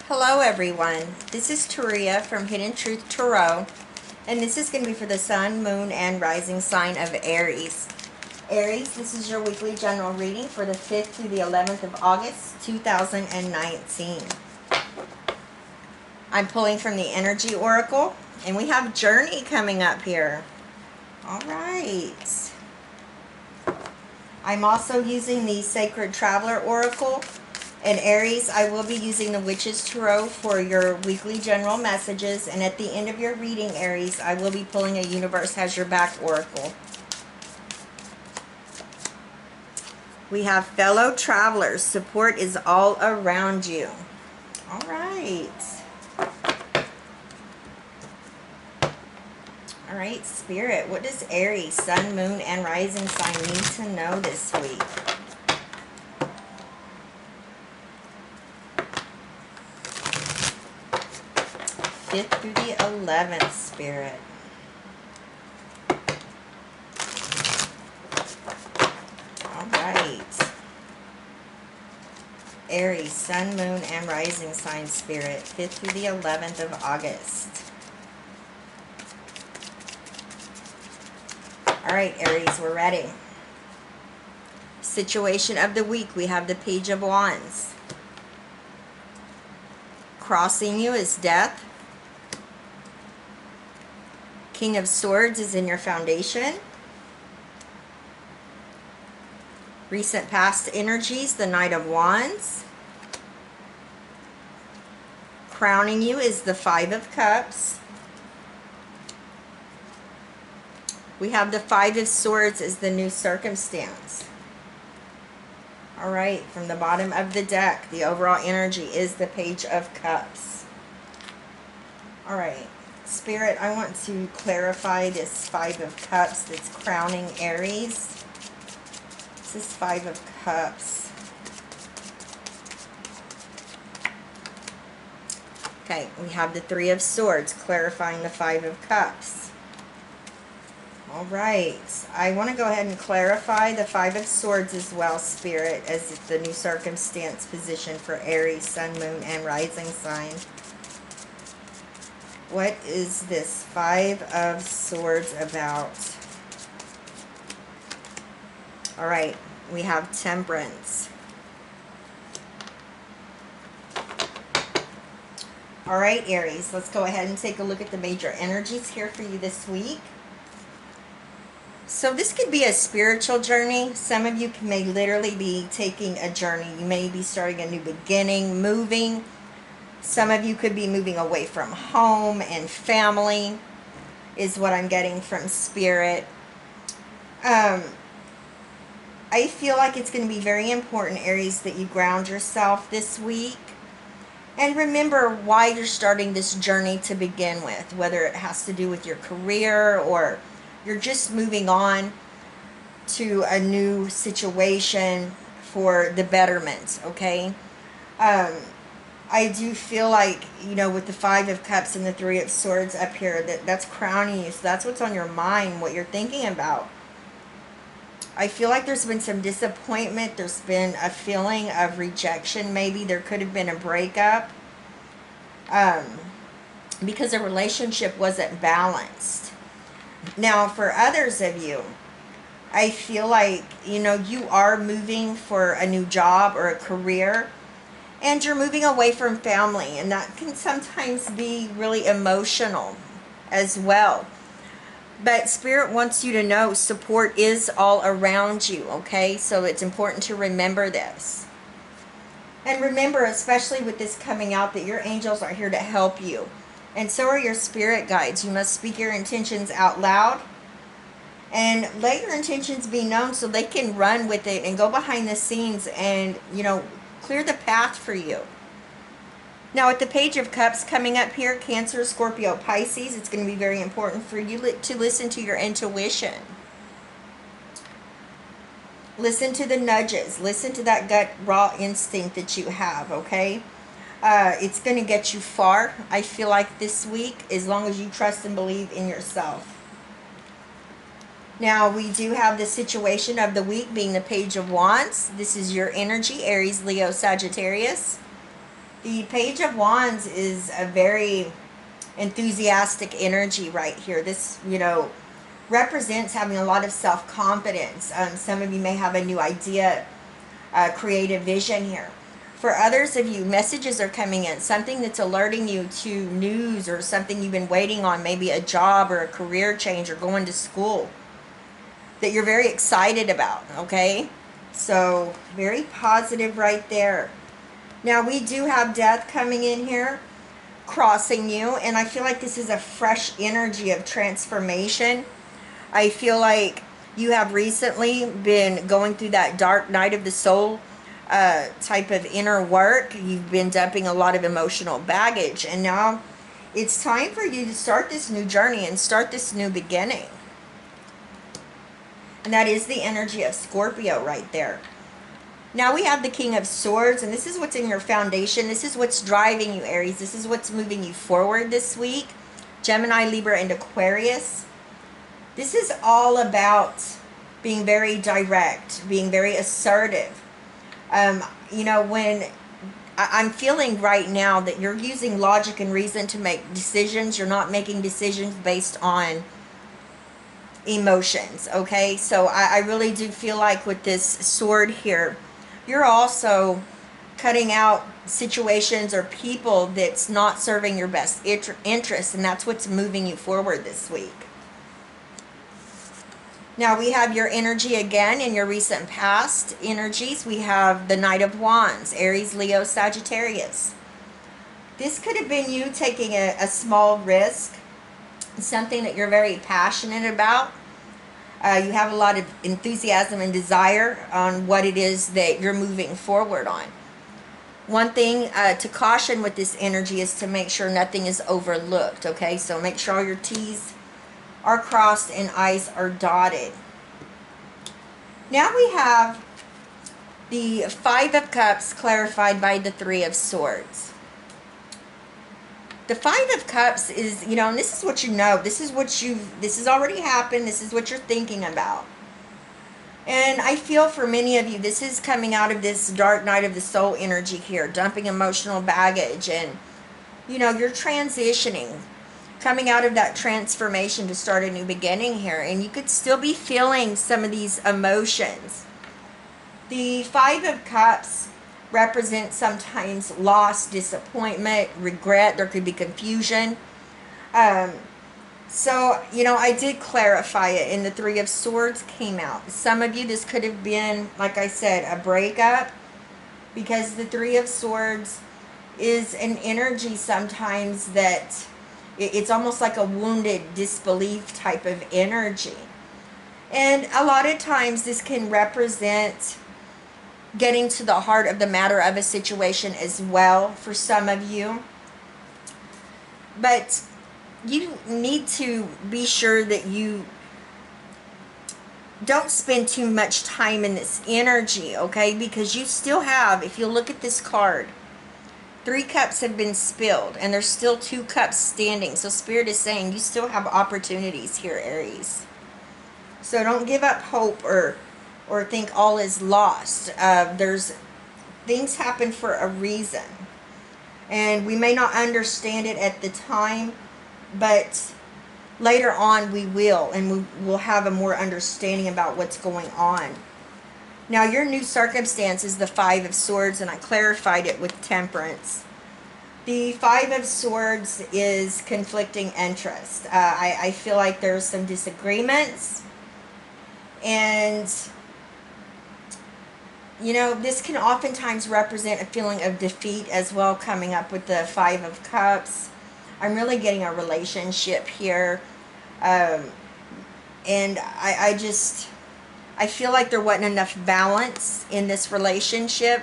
Hello everyone, this is Taria from Hidden Truth Tarot, and this is going to be for the Sun, Moon, and Rising sign of Aries. Aries, this is your weekly general reading for the 5th through the 11th of August, 2019. I'm pulling from the Energy Oracle, and we have Journey coming up here. Alright. I'm also using the Sacred Traveler Oracle. And Aries, I will be using the Witch's Tarot for your weekly general messages. And at the end of your reading, Aries, I will be pulling a Universe Has Your Back Oracle. We have fellow travelers. Support is all around you. All right. All right, Spirit. What does Aries, Sun, Moon, and Rising sign need to know this week? 5th through the 11th, Spirit. Alright. Aries, Sun, Moon, and Rising sign, Spirit. 5th through the 11th of August. Alright, Aries, we're ready. Situation of the week, we have the Page of Wands. Crossing you is death. King of Swords is in your foundation. Recent past energies, the Knight of Wands. Crowning you is the 5 of Cups. We have the 5 of Swords as the new circumstance. Alright, from the bottom of the deck, the overall energy is the Page of Cups. Alright. Spirit, I want to clarify this 5 of Cups that's crowning Aries. This is 5 of Cups. Okay, we have the 3 of Swords clarifying the 5 of Cups. Alright, I want to go ahead and clarify the 5 of Swords as well, Spirit, as the new circumstance position for Aries, Sun, Moon, and Rising sign. What is this 5 of Swords about? Alright, we have Temperance. Alright, Aries, let's go ahead and take a look at the major energies here for you this week. So this could be a spiritual journey. Some of you may literally be taking a journey. You may be starting a new beginning, moving. Some of you could be moving away from home and family, is what I'm getting from Spirit. I feel like it's going to be very important, Aries, that you ground yourself this week. And remember why you're starting this journey to begin with, whether it has to do with your career or you're just moving on to a new situation for the betterment, okay? I do feel like, you know, with the 5 of Cups and the 3 of Swords up here, that's crowning you. So that's what's on your mind, what you're thinking about. I feel like there's been some disappointment. There's been a feeling of rejection. Maybe there could have been a breakup. Because the relationship wasn't balanced. Now, for others of you, I feel like, you know, you are moving for a new job or a career. And you're moving away from family, and that can sometimes be really emotional as well. But Spirit wants you to know support is all around you, okay? So it's important to remember this. And remember, especially with this coming out, that your angels are here to help you. And so are your spirit guides. You must speak your intentions out loud. And let your intentions be known so they can run with it and go behind the scenes and, you know, clear the path for you. Now, with the Page of Cups coming up here, Cancer, Scorpio, Pisces, it's going to be very important for you to listen to your intuition. Listen to the nudges. Listen to that gut raw instinct that you have, okay? It's going to get you far, I feel like, this week, as long as you trust and believe in yourself. Now, we do have the situation of the week being the Page of Wands. This is your energy, Aries, Leo, Sagittarius. The Page of Wands is a very enthusiastic energy right here. This, represents having a lot of self-confidence. Some of you may have a new idea, creative vision here. For others of you, messages are coming in, something that's alerting you to news or something you've been waiting on, maybe a job or a career change or going to school that you're very excited about, okay? So, very positive right there. Now, we do have death coming in here, crossing you, and I feel like this is a fresh energy of transformation. I feel like you have recently been going through that dark night of the soul type of inner work. You've been dumping a lot of emotional baggage, and now it's time for you to start this new journey and start this new beginning. And that is the energy of Scorpio right there. Now we have the King of Swords, and this is what's in your foundation. This is what's driving you, Aries. This is what's moving you forward this week. Gemini, Libra, and Aquarius. This is all about being very direct, being very assertive. When I'm feeling right now that you're using logic and reason to make decisions, you're not making decisions based on emotions, okay? So I really do feel like with this sword here, you're also cutting out situations or people that's not serving your best interest, and that's what's moving you forward this week. Now we have your energy again in your recent past energies. We have the Knight of Wands, Aries, Leo, Sagittarius. This could have been you taking a small risk, something that you're very passionate about. You have a lot of enthusiasm and desire on what it is that you're moving forward on. One thing to caution with this energy is to make sure nothing is overlooked, okay? So make sure all your T's are crossed and I's are dotted. Now we have the Five of Cups clarified by the Three of Swords. The Five of Cups is, and this is what you know. This is this has already happened. This is what you're thinking about. And I feel for many of you, this is coming out of this dark night of the soul energy here, dumping emotional baggage, and, you're transitioning, coming out of that transformation to start a new beginning here. And you could still be feeling some of these emotions. The Five of Cups represents sometimes loss, disappointment, regret. There could be confusion. So, I did clarify it, and the Three of Swords came out. Some of you, this could have been, like I said, a breakup, because the Three of Swords is an energy sometimes that it's almost like a wounded disbelief type of energy. And a lot of times this can represent getting to the heart of the matter of a situation as well for some of you. But you need to be sure that you don't spend too much time in this energy, okay? Because you still have, if you look at this card, 3 cups have been spilled, and there's still 2 cups standing. So Spirit is saying you still have opportunities here, Aries. So don't give up hope or think all is lost. There's things happen for a reason, and we may not understand it at the time, but later on we will, and we will have a more understanding about what's going on. Now your new circumstance is the Five of Swords, and I clarified it with Temperance. The Five of Swords is conflicting interest. I feel like there's some disagreements, and this can oftentimes represent a feeling of defeat as well, coming up with the Five of Cups. I'm really getting a relationship here, and I feel like there wasn't enough balance in this relationship,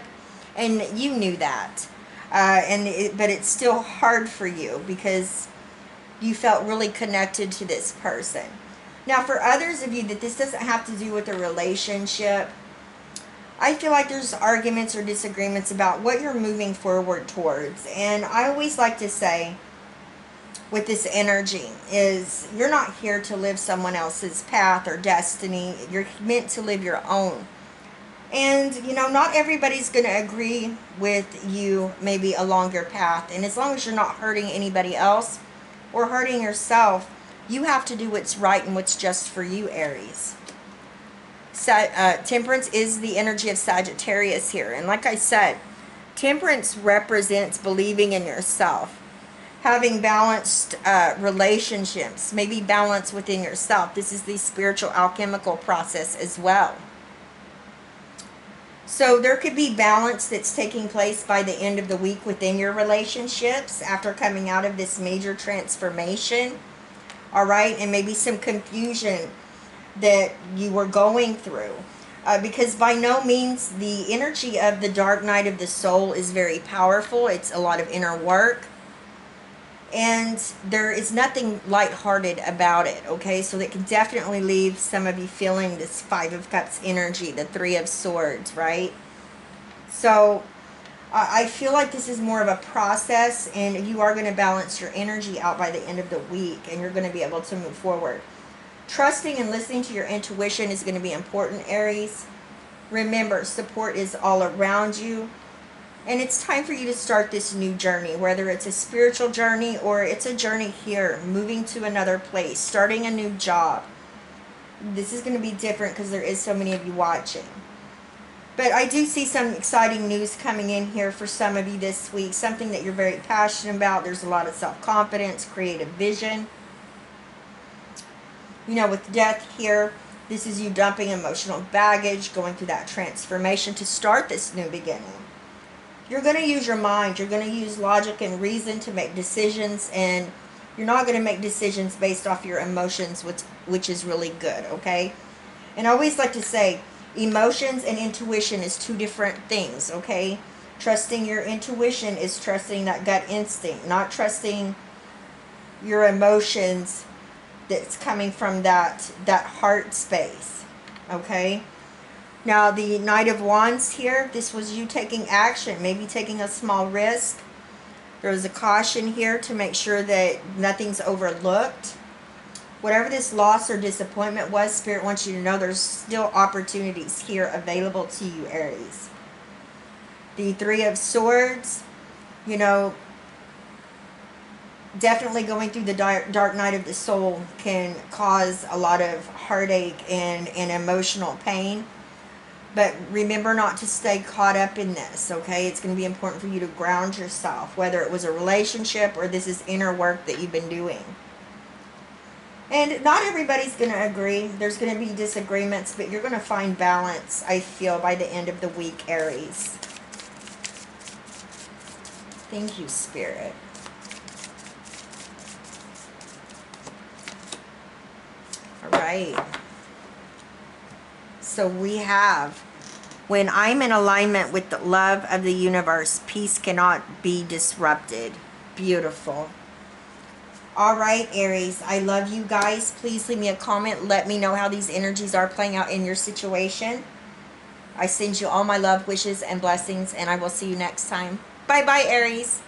and you knew that. But it's still hard for you because you felt really connected to this person. Now, for others of you that this doesn't have to do with a relationship, I feel like there's arguments or disagreements about what you're moving forward towards. And I always like to say, with this energy, is you're not here to live someone else's path or destiny. You're meant to live your own. And, you know, not everybody's going to agree with you maybe along your path. And as long as you're not hurting anybody else or hurting yourself, you have to do what's right and what's just for you, Aries. Temperance is the energy of Sagittarius here. And like I said, temperance represents believing in yourself, having balanced relationships, maybe balance within yourself. This is the spiritual alchemical process as well. So there could be balance that's taking place by the end of the week within your relationships after coming out of this major transformation. All right, and maybe some confusion that you were going through. Because by no means the energy of the dark night of the soul is very powerful. It's a lot of inner work. And there is nothing lighthearted about it, okay? So that can definitely leave some of you feeling this Five of Cups energy, the Three of Swords, right? So I feel like this is more of a process, and you are going to balance your energy out by the end of the week, and you're going to be able to move forward. Trusting and listening to your intuition is going to be important, Aries. Remember, support is all around you. And it's time for you to start this new journey, whether it's a spiritual journey or it's a journey here, moving to another place, starting a new job. This is going to be different because there is so many of you watching. But I do see some exciting news coming in here for some of you this week, something that you're very passionate about. There's a lot of self-confidence, creative vision. You know, with death here, this is you dumping emotional baggage, going through that transformation to start this new beginning. You're going to use your mind. You're going to use logic and reason to make decisions, and you're not going to make decisions based off your emotions, which is really good, okay? And I always like to say, emotions and intuition is two different things, okay? Trusting your intuition is trusting that gut instinct, not trusting your emotions that's coming from that heart space, okay? Now, the Knight of Wands here, this was you taking action, maybe taking a small risk. There was a caution here to make sure that nothing's overlooked. Whatever this loss or disappointment was, Spirit wants you to know there's still opportunities here available to you, Aries. The Three of Swords, you know, definitely going through the dark night of the soul can cause a lot of heartache and emotional pain. But remember not to stay caught up in this, okay? It's going to be important for you to ground yourself, whether it was a relationship or this is inner work that you've been doing. And not everybody's going to agree. There's going to be disagreements, but you're going to find balance, I feel, by the end of the week, Aries. Thank you, Spirit. All right. So we have, when I'm in alignment with the love of the universe, peace cannot be disrupted. Beautiful. All right, Aries, I love you guys. Please leave me a comment. Let me know how these energies are playing out in your situation. I send you all my love, wishes, and blessings, and I will see you next time. Bye-bye, Aries.